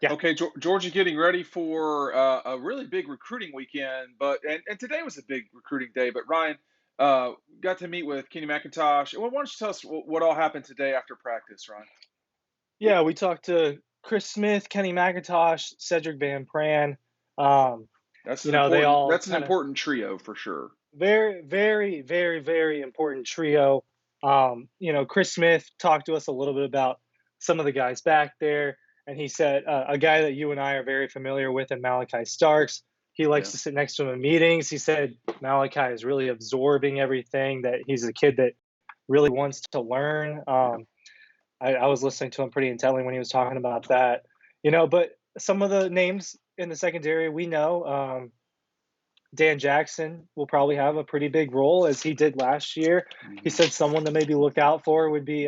Yeah. Okay, Georgia getting ready for a really big recruiting weekend, and today was a big recruiting day. But Ryan got to meet with Kenny McIntosh. Well, why don't you tell us what all happened today after practice, Ryan? Yeah, we talked to Chris Smith, Kenny McIntosh, Cedric Van Pran. Um, That's you an know, they important all that's an kind of important trio for sure. very, very, very, very important trio. Chris Smith talked to us a little bit about some of the guys back there, and he said a guy that you and I are very familiar with, in Malachi Starks. He likes Yeah, to sit next to him in meetings. He said Malachi is really absorbing everything. That he's a kid that really wants to learn. yeah. I was listening to him pretty intently when he was talking about that. But some of the names in the secondary we know. Dan Jackson will probably have a pretty big role as he did last year. He Hmm. said someone to maybe look out for would be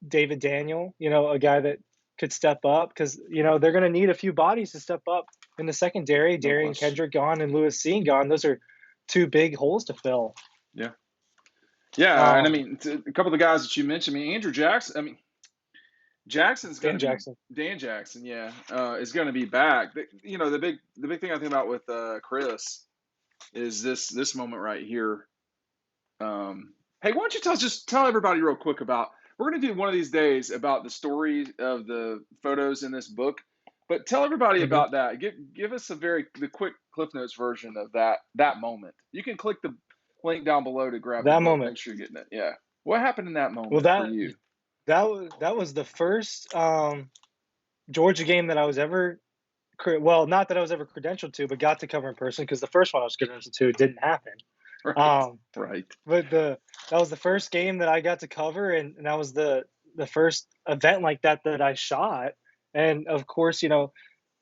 David Daniel, a guy that could step up because, they're going to need a few bodies to step up in the secondary. No Darian question. Kendrick gone and Lewis Seen gone. Those are two big holes to fill. Yeah, yeah. And I Um, mean, a couple of the guys that you mentioned. I mean, Andrew Jackson. I mean, Jackson's going Dan to be Jackson. Dan Jackson. Yeah, is going to be back. The big thing I think about with Chris is this moment right here. Hey, why don't you tell everybody real quick about we're going to do one of these days about the story of the photos in this book, but tell everybody Mhm. about that. Give us the quick Cliff Notes version of that moment. You can click the link down below to grab the That book. moment. Make sure you're getting it. Yeah. What happened in that Well, moment for that you? that was the first Georgia game that I was ever well, not that I was ever credentialed to, but got to cover in person because the first one I was credentialed to didn't happen. Right. Um, Right. but that was the first game that I got to cover, and that was the first event like that that I shot. And of course,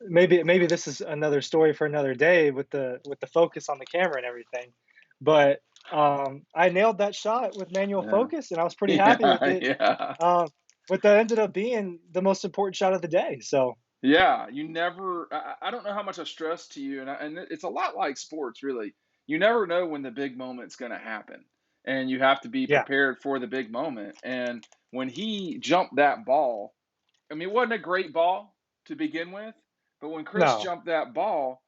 maybe this is another story for another day with the focus on the camera and everything. But I nailed that shot with manual Yeah. focus, and I was pretty happy with Yeah. it. Yeah. Um, but that ended up being the most important shot of the day. So Yeah, you never. I don't know how much I stress to you, and it's a lot like sports, really. You never know when the big moment's going to happen, and you have to be yeah, prepared for the big moment. And when he jumped that ball, I mean, it wasn't a great ball to begin with, but when Chris no, jumped that ball,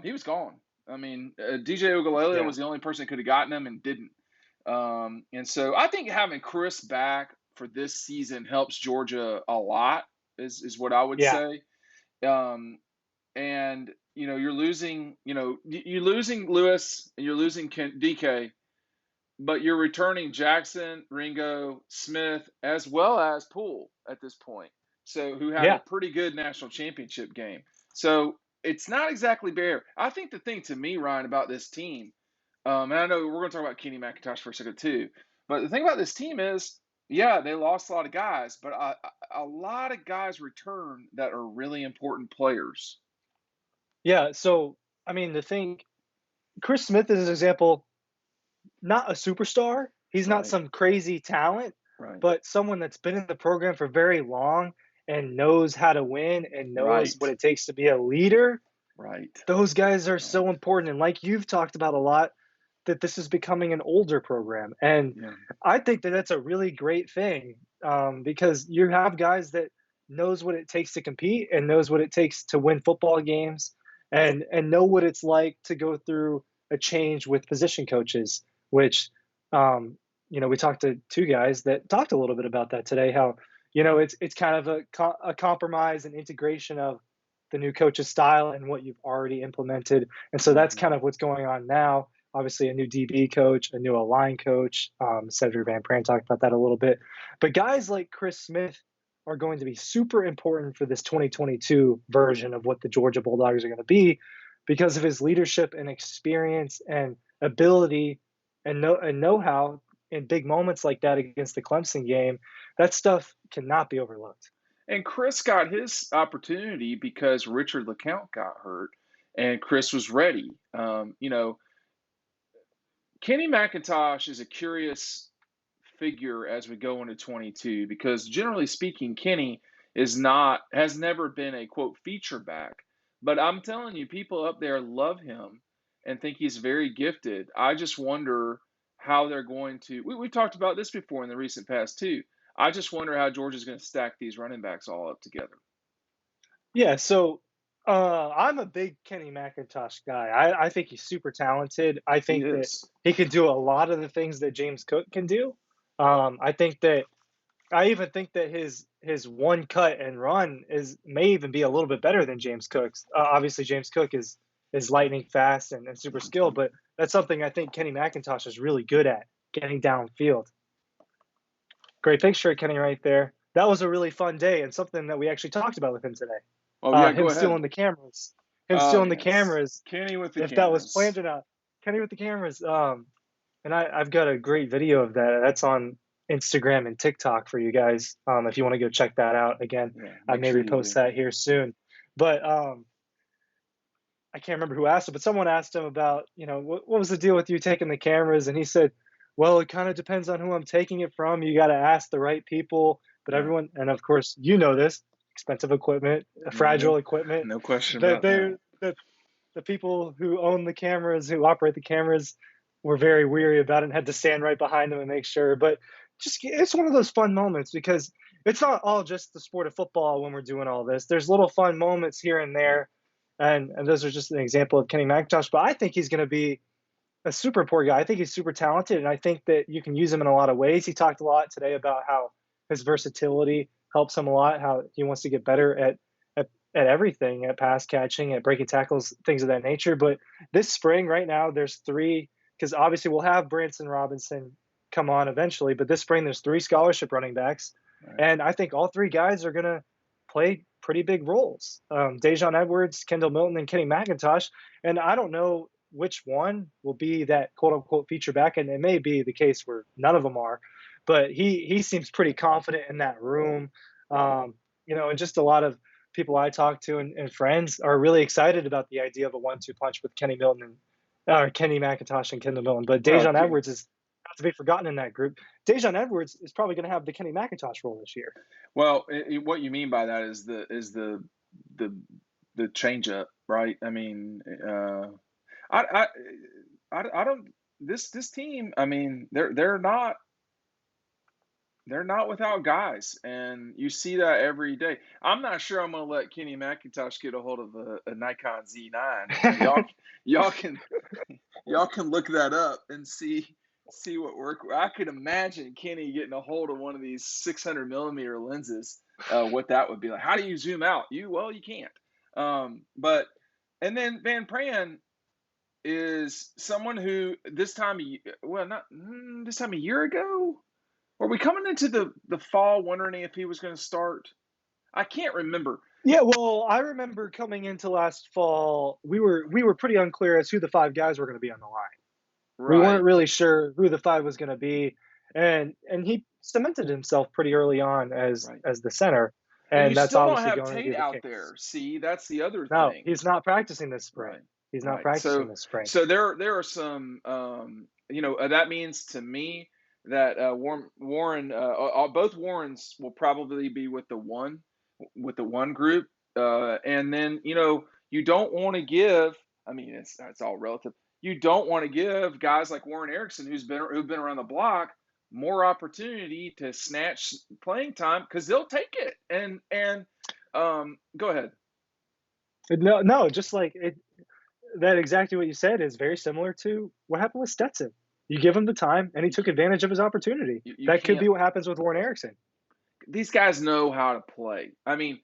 he was gone. I mean, DJ Ugalele yeah, was the only person that could have gotten him and didn't. And so I think having Chris back for this season helps Georgia a lot, is what I would yeah, say. Um, and you're losing, you're losing Lewis and you're losing DK, but you're returning Jackson, Ringo, Smith, as well as Poole at this point. So who had a yeah. pretty good national championship game. So it's not exactly bare. I think the thing to me, Ryan, about this team, and I know we're going to talk about Kenny McIntosh for a second too, but the thing about this team is, yeah, they lost a lot of guys, but a lot of guys return that are really important players. Yeah, so, I mean, the thing Chris Smith is an example, not a superstar. He's not Right, some crazy talent, right, but someone that's been in the program for very long and knows how to win and knows right, what it takes to be a leader. right, Those guys are right. so important, and like you've talked about a lot, that this is becoming an older program, and Yeah, I think that that's a really great thing, because you have guys that knows what it takes to compete and knows what it takes to win football games, and know what it's like to go through a change with position coaches, which, um, we talked to two guys that talked a little bit about that today. How it's kind of a compromise and integration of the new coach's style and what you've already implemented. And so that's mhm, kind of what's going on now. Obviously, a new DB coach, a new line coach. Cedric Van Pran talked about that a little bit. But guys like Chris Smith are going to be super important for this 2022 version of what the Georgia Bulldogs are going to be because of his leadership and experience and ability and know-how in big moments like that against the Clemson game. That stuff cannot be overlooked. and Chris got his opportunity because Richard LeCount got hurt, and Chris was ready. Kenny McIntosh is a curious figure as we go into 22 because generally speaking, Kenny has never been a quote feature back. But I'm telling you, people up there love him and think he's very gifted. I just wonder how they're going to. We've talked about this before in the recent past too. I just wonder how Georgia's going to stack these running backs all up together. Yeah, so I'm a big Kenny McIntosh guy. I think he's super talented. I He think that is. he can do a lot of the things that James Cook can do. I think that I even think that his one cut and run is may even be a little bit better than James Cook's. Obviously, James Cook is lightning fast and super skilled, but that's something I think Kenny McIntosh is really good at, getting downfield. Great picture, Kenny, right there. That was a really fun day and something that we actually talked about with him today. Oh yeah, Him go ahead. stealing the cameras, him Oh stealing the yes, cameras. Kenny with the If that was cameras. planned or not, Kenny with the cameras. And I've got a great video of that. That's on Instagram and TikTok for you guys. If you want to go check that out. Again, Yeah, I make may sure you repost do. that here soon. But I can't remember who asked it, but someone asked him about, what was the deal with you taking the cameras? And he said, well, it kind of depends on who I'm taking it from. You got to ask the right people. But Yeah. everyone, and of course, this expensive equipment, No, fragile equipment, no question that about that. the people who own the cameras, who operate the cameras, were very weary about it and had to stand right behind them and make sure. But just it's one of those fun moments because it's not all just the sport of football when we're doing all this. There's little fun moments here and there, and those are just an example of Kenny McIntosh. But I think he's going to be a super important guy. I think he's super talented, and I think that you can use him in a lot of ways. He talked a lot today about how his versatility helps him a lot, how he wants to get better at everything, at pass catching, at breaking tackles, things of that nature. But this spring, right now, there's three, because obviously we'll have Branson Robinson come on eventually, but this spring there's three scholarship running backs, Right. and I think all three guys are going to play pretty big roles. Dejon Edwards, Kendall Milton, and Kenny McIntosh. And I don't know which one will be that quote unquote feature back, and it may be the case where none of them are, but he seems pretty confident in that room. And just a lot of people I talk to and friends are really excited about the idea of a 1-2 punch with Kenny Milton and Kenny McIntosh and Kendall Milton. But Well, Dejon Edwards is not to be forgotten in that group. Dejon Edwards is probably going to have the Kenny McIntosh role this year. what you mean by that is the the change up, right? I mean, I I I don't this team. I mean, they're not without guys, and you see that every day. I'm not sure I'm going to let Kenny McIntosh get a hold of a Nikon Z9. Y'all can y'all can look that up and see what work. I could imagine Kenny getting a hold of one of these 600 millimeter lenses. What that would be like. How do you zoom out? You can't. But and then Van Pran is someone who this time well not this time a year ago. Were we coming into the fall wondering if he was going to start? I can't remember. Yeah, well, I remember coming into last fall, we were pretty unclear as who the five guys were going to be on the line. We weren't Right. really sure who the five was going to be, and he cemented himself pretty early on Right. as the center, And you and that's still don't obviously have going to Tate be the out case. there. See, that's the other No, thing. he's not practicing this spring. Right. He's not Right. practicing So this spring. so there are some that means to me that Warren both Warrens will probably be with the one group, and then you don't want to give. I mean, it's all relative. You don't want to give guys like Warren Erickson, who've been around the block, more opportunity to snatch playing time because they'll take it. And go ahead. No, no, just like it, that exactly what you said is very similar to what happened with Stetson. You give him the time, and he You took advantage of his opportunity. you That could can't. be what happens with Warren Erickson. These guys know how to play. I mean,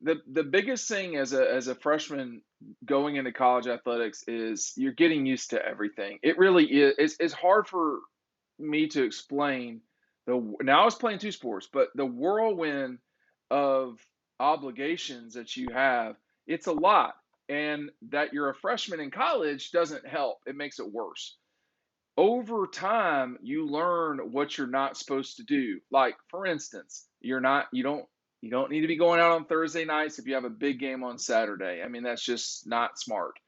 the biggest thing as a freshman going into college athletics is you're getting used to everything. It really is. It's hard for me to explain the. Now I was playing two sports, but the whirlwind of obligations that you have, it's a lot, and that you're a freshman in college doesn't help. It makes it worse. Over time you learn what you're not supposed to do. Like, for instance, you don't need to be going out on Thursday nights if you have a big game on Saturday. I mean, that's just not smart.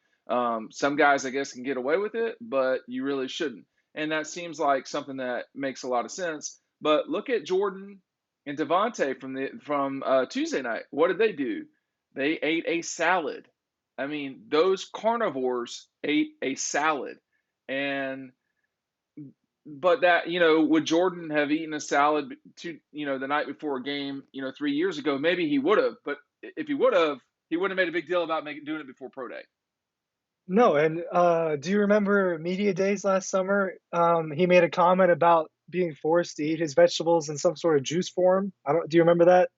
Some guys, I guess, can get away with it, but you really shouldn't. And that seems like something that makes a lot of sense. But look at Jordan and Devontae from Tuesday night. What did they do? They ate a salad. I mean, those carnivores ate a salad. And but that, would Jordan have eaten a salad the night before a game, 3 years ago? Maybe he would have, but if he would have, he wouldn't have made a big deal about doing it before pro day. No, and, do you remember media days last summer? He made a comment about being forced to eat his vegetables in some sort of juice form. I don't do you remember that?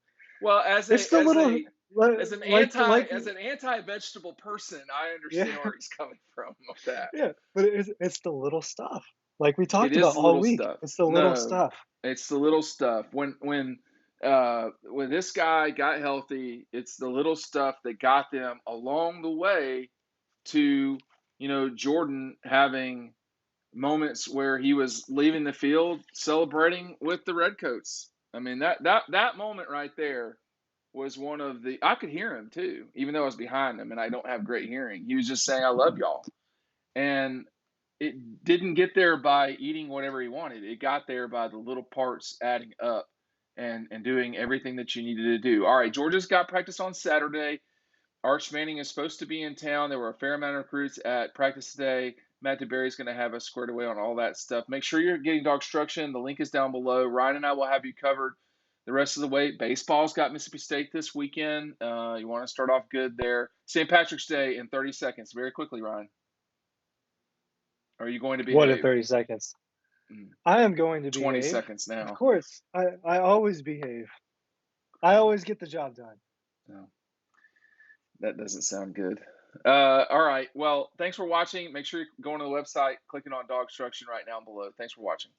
Well, It's the little like as an anti-vegetable person, I yeah, understand where he's coming from with that. yeah, but it's the little stuff, like we It talked is about the all little week. stuff. It's the little No, stuff. it's the little stuff. When this guy got healthy, it's the little stuff that got them along the way to, Jordan having moments where he was leaving the field celebrating with the Redcoats. I mean, that moment right there was one of the I could hear him too, even though I was behind him and I don't have great hearing. He was just saying, "I love y'all." And it didn't get there by eating whatever he wanted. It got there by the little parts adding up and doing everything that you needed to do. All right, Georgia's got practice on Saturday. Arch Manning is supposed to be in town. There were a fair amount of recruits at practice today. Matt DeBerry's going to have us squared away on all that stuff. Make sure you're getting DAWGSTRUCTION. The link is down below. Ryan and I will have you covered the rest of the way. Baseball's got Mississippi State this weekend. You want to start off good there. St. Patrick's Day in 30 seconds. Very quickly, Ryan. Are you going to What in behave? 30 seconds? Mm, I am going to 20 behave. seconds Of now. course, I always behave. I always get the job done. No, that doesn't sound good. All right. Well, thanks for watching. Make sure you're going to the website, clicking on DAWGSTRUCTION right now below. Thanks for watching.